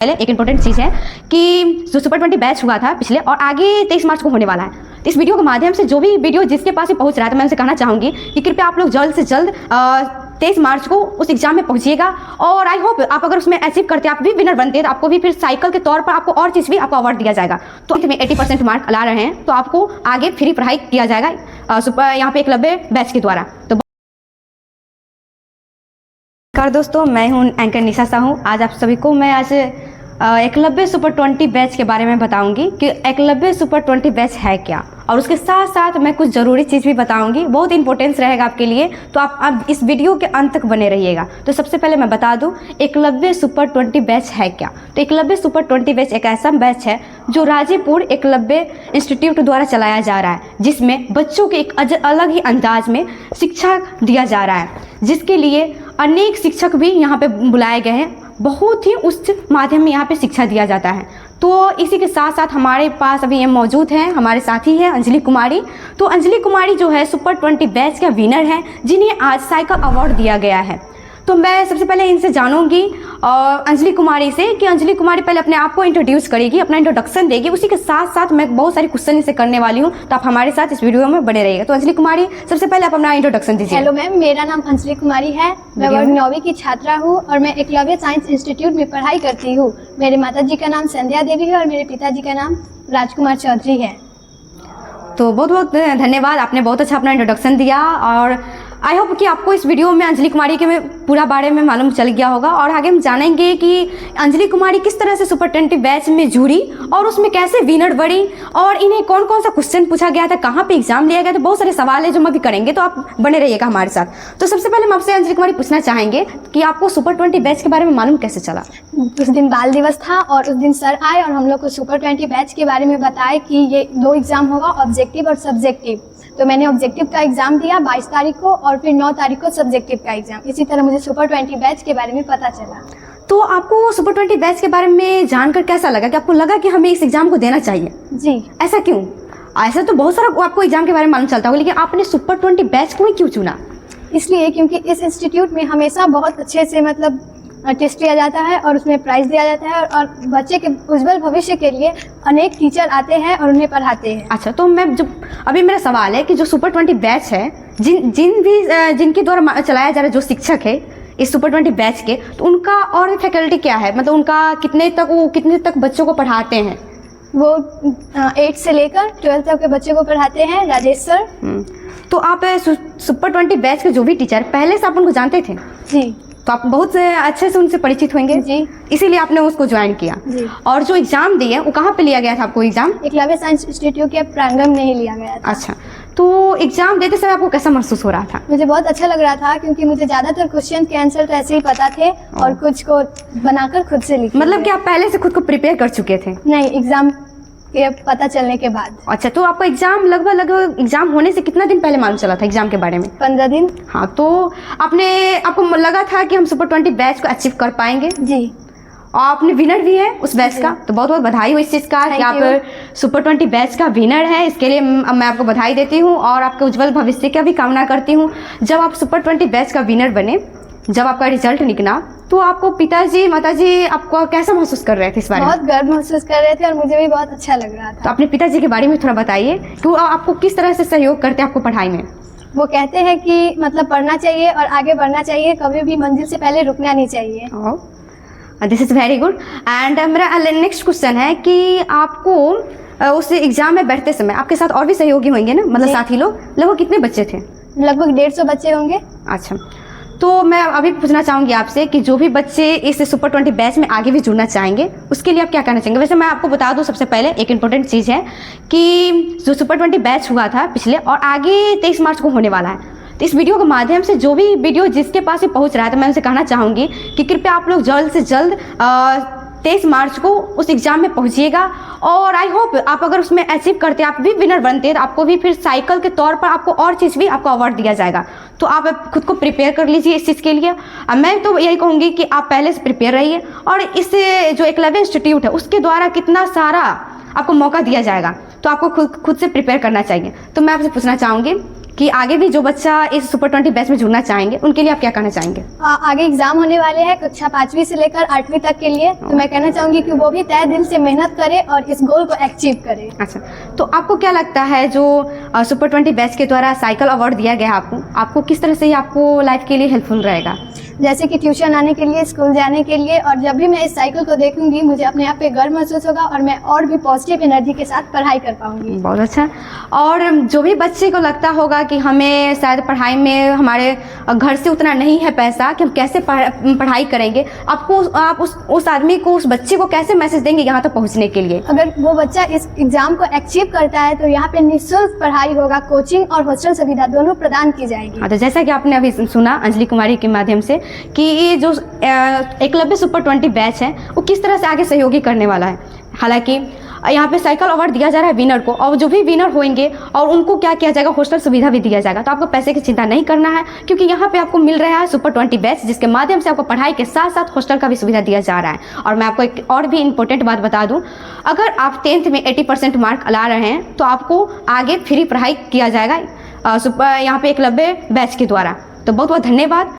पहले एक इंपॉर्टेंट चीज़ है कि जो सुपर 20 बैच हुआ था पिछले और आगे 23 मार्च को होने वाला है, तो इस वीडियो के माध्यम से जो भी वीडियो जिसके पास ही पहुंच रहा है तो मैं उनसे कहना चाहूँगी कि कृपया आप लोग जल्द से जल्द 23 मार्च को उस एग्जाम में पहुंचिएगा। और आई होप आप अगर उसमें अचीव करते आप भी विनर बनते हैं तो आपको भी फिर साइकिल के तौर पर आपको और चीज़ भी आपको अवार्ड दिया जाएगा। तो में 80% मार्क ला रहे हैं तो आपको आगे फ्री पढ़ाई किया जाएगा यहाँ पे एकलव्य बैच के द्वारा। तो नमस्कार दोस्तों, मैं हूं एंकर निशा साहू। आज आप सभी को मैं आज एकलव्य सुपर 20 बैच के बारे में बताऊंगी कि एकलव्य सुपर 20 बैच है क्या, और उसके साथ साथ मैं कुछ ज़रूरी चीज़ भी बताऊंगी, बहुत इंपॉर्टेंस रहेगा आपके लिए। तो आप इस वीडियो के अंत तक बने रहिएगा। तो सबसे पहले मैं बता दूं एकलव्य सुपर 20 बैच है क्या। तो एकलव्य सुपर 20 बैच एक ऐसा बैच है जो राजेपुर एकलव्य इंस्टीट्यूट द्वारा चलाया जा रहा है, जिसमें बच्चों के एक अलग ही अंदाज में शिक्षा दिया जा रहा है, जिसके लिए अनेक शिक्षक भी यहाँ पे बुलाए गए हैं। बहुत ही उच्च माध्यम में यहाँ पे शिक्षा दिया जाता है। तो इसी के साथ साथ हमारे पास अभी ये मौजूद हैं, हमारे साथी हैं अंजलि कुमारी। तो अंजलि कुमारी जो है सुपर 20 बैच का विनर है, जिन्हें आज साइकिल अवार्ड दिया गया है। तो मैं सबसे पहले इनसे जानूंगी अंजलि कुमारी से कि अंजलि कुमारी पहले अपने आप को इंट्रोड्यूस करेगी, अपना इंट्रोडक्शन देगी। उसी के साथ साथ मैं बहुत सारे क्वेश्चन इनसे करने वाली हूँ, तो आप हमारे साथ इस वीडियो में बने रहिएगा। तो अंजलि कुमारी सबसे पहले आप अपना इंट्रोडक्शन दीजिए। हेलो मैम, मेरा नाम अंजलि कुमारी है। मैं वर्ग 9वीं की छात्रा हूँ और मैं एकलव्य साइंस इंस्टीट्यूट में पढ़ाई करती हूँ। मेरे माता जी का नाम संध्या देवी है और मेरे पिताजी का नाम राजकुमार चौधरी है। तो बहुत बहुत धन्यवाद, आपने बहुत अच्छा अपना इंट्रोडक्शन दिया। और आई होप कि आपको इस वीडियो में अंजलि कुमारी के पूरा बारे में मालूम चल गया होगा। और आगे हम जानेंगे कि अंजलि कुमारी किस तरह से सुपर 20 बैच में जुड़ी और उसमें कैसे विनर बनी और इन्हें कौन कौन सा क्वेश्चन पूछा गया था, कहाँ पे एग्जाम लिया गया। तो बहुत सारे सवाल है जो हम अभी करेंगे, तो आप बने रहिएगा हमारे साथ। तो सबसे पहले हम आपसे अंजलि कुमारी पूछना चाहेंगे कि आपको सुपर 20 बैच के बारे में मालूम कैसे चला। उस दिन बाल दिवस था और उस दिन सर आए और हम लोग को सुपर 20 बैच के बारे में बताए कि ये 2 एग्जाम होगा, ऑब्जेक्टिव और सब्जेक्टिव। तो मैंने ऑब्जेक्टिव का एग्जाम दिया 22 तारीख को और फिर 9 तारीख को सब्जेक्टिव का एग्जाम। इसी तरह मुझे सुपर 20 बैच के बारे में पता चला। तो आपको सुपर 20 बैच के बारे में जानकर कैसा लगा कि आपको लगा कि हमें इस एग्जाम को देना चाहिए? जी। ऐसा क्यों? ऐसा तो बहुत सारा आपको एग्जाम के बारे में मालूम चलता होगा, लेकिन आपने सुपर 20 बैच को ही क्यों चुना? इसलिए क्योंकि इस इंस्टीट्यूट में हमेशा बहुत अच्छे से मतलब टेस्ट किया जाता है और उसमें प्राइज़ दिया जाता है और बच्चे के उज्जवल भविष्य के लिए अनेक टीचर आते हैं और उन्हें पढ़ाते हैं। अच्छा, तो मैं जो अभी मेरा सवाल है कि जो सुपर 20 बैच है, जिनके द्वारा चलाया जा रहा है, जो शिक्षक है इस सुपर 20 बैच के, तो उनका और फैकल्टी क्या है, मतलब उनका कितने तक बच्चों को पढ़ाते हैं? वो 8 से लेकर 12 तक के बच्चे को पढ़ाते हैं, राजेश सर। तो आप सुपर 20 बैच के जो भी टीचर पहले से आप उनको जानते थे? जी। तो आप बहुत अच्छे से उनसे परिचित होंगे जी, इसीलिए आपने उसको ज्वाइन किया। जी। और जो एग्जाम दिए वो कहाँ पे लिया गया था आपको एग्जाम? एकलव्य साइंस इंस्टीट्यूट के प्रांगण में ही लिया गया था। अच्छा, तो एग्जाम देते समय आपको कैसा महसूस हो रहा था? मुझे बहुत अच्छा लग रहा था क्योंकि मुझे ज्यादातर क्वेश्चन के आंसर तो ऐसे ही पता थे और कुछ को बनाकर खुद से लिखा। मतलब कि आप पहले से खुद को प्रिपेयर कर चुके थे? नहीं, एग्जाम के पता चलने के बाद। अच्छा, तो आपको एग्जाम लगभग एग्जाम होने से कितना दिन पहले मालूम चला था एग्जाम के बारे में? 15 दिन। हाँ, तो आपको लगा था कि हम सुपर 20 बैच को अचीव कर पाएंगे? जी। और आपने विनर भी है उस बैच का, तो बहुत बहुत बधाई हो इस चीज़ का कि आप सुपर 20 बैच का विनर है। इसके लिए मैं आपको बधाई देती हूँ और आपके उज्जवल भविष्य का भी कामना करती हूँ। जब आप सुपर 20 बैच का विनर बने, जब आपका रिजल्ट निकला, तो आपको पिताजी माताजी आपको कैसा महसूस कर रहे थे इस बारे में? बहुत गर्व महसूस कर रहे थे और मुझे भी बहुत अच्छा लग रहा था। तो अपने पिताजी के बारे में थोड़ा बताइए कि आपको किस तरह से सहयोग करते हैं आपको पढ़ाई में? वो कहते हैं कि मतलब पढ़ना चाहिए और आगे बढ़ना चाहिए, कभी भी मंजिल से पहले रुकना नहीं चाहिए। This is very good. And मेरा नेक्स्ट क्वेश्चन है कि आपको उस एग्जाम में बैठते समय आपके साथ और भी सहयोगी होंगे ना, मतलब साथी लोग? लगभग कितने बच्चे थे? लगभग 150 बच्चे होंगे। अच्छा, तो मैं अभी पूछना चाहूँगी आपसे कि जो भी बच्चे इस सुपर 20 बैच में आगे भी जुड़ना चाहेंगे उसके लिए आप क्या कहना चाहेंगे? वैसे मैं आपको बता दूं, सबसे पहले एक इंपॉर्टेंट चीज़ है कि जो सुपर 20 बैच हुआ था पिछले और आगे 23 मार्च को होने वाला है, तो इस वीडियो के माध्यम से जो भी वीडियो जिसके पास ही पहुंच रहा है तो मैं उनसे कहना चाहूँगी कि कृपया आप लोग जल्द से जल्द 23 मार्च को उस एग्जाम में पहुंचिएगा। और आई होप आप अगर उसमें अचीव करते आप भी विनर बनते हैं तो आपको भी फिर साइकिल के तौर पर आपको और चीज़ भी आपको अवार्ड दिया जाएगा। तो आप खुद को प्रिपेयर कर लीजिए इस चीज़ के लिए। मैं तो यही कहूँगी कि आप पहले से प्रिपेयर रहिए और इससे जो एकलव्य इंस्टीट्यूट है उसके द्वारा कितना सारा आपको मौका दिया जाएगा, तो आपको खुद से प्रिपेयर करना चाहिए। तो मैं आपसे पूछना चाहूँगी कि आगे भी जो बच्चा इस सुपर 20 बैच में जुड़ना चाहेंगे उनके लिए आप क्या कहना चाहेंगे? आगे एग्जाम होने वाले हैं कक्षा 5वीं से लेकर 8वीं तक के लिए, तो मैं कहना चाहूँगी कि वो भी तय दिल से मेहनत करे और इस गोल को अचीव करे। अच्छा, तो आपको क्या लगता है जो सुपर 20 बैच के द्वारा साइकिल अवार्ड दिया गया आपको किस तरह से ये आपको लाइफ के लिए हेल्पफुल रहेगा? जैसे कि ट्यूशन आने के लिए, स्कूल जाने के लिए, और जब भी मैं इस साइकिल को देखूंगी मुझे अपने आप पे गर्व महसूस होगा और मैं और भी पॉजिटिव एनर्जी के साथ पढ़ाई कर पाऊंगी। बहुत अच्छा। और जो भी बच्चे को लगता होगा कि हमें शायद पढ़ाई में हमारे घर से उतना नहीं है पैसा कि हम कैसे पढ़ाई करेंगे, आप उस आदमी को, उस बच्चे को कैसे मैसेज देंगे यहाँ तक पहुँचने के लिए? अगर वो बच्चा इस एग्जाम को अचीव करता है तो यहाँ पे निःशुल्क पढ़ाई होगा, कोचिंग और हॉस्टल सुविधा दोनों प्रदान की जाएगी। हाँ, तो जैसा कि आपने अभी सुना अंजलि कुमारी के माध्यम से कि ये जो एकलव्य सुपर 20 बैच है वो किस तरह से आगे सहयोगी करने वाला है। हालांकि यहाँ पे साइकिल अवार्ड दिया जा रहा है विनर को, और जो भी विनर होंगे और उनको क्या किया जाएगा, हॉस्टल सुविधा भी दिया जाएगा। तो आपको पैसे की चिंता नहीं करना है, क्योंकि यहाँ पे आपको मिल रहा है सुपर 20 बैच, जिसके माध्यम से आपको पढ़ाई के साथ साथ हॉस्टल का भी सुविधा दिया जा रहा है। और मैं आपको एक और भी इंपॉर्टेंट बात बता दूँ, अगर आप 10th में 80% मार्क ला रहे हैं तो आपको आगे फ्री पढ़ाई किया जाएगा यहाँ पे एकलव्य बैच के द्वारा। तो बहुत बहुत धन्यवाद।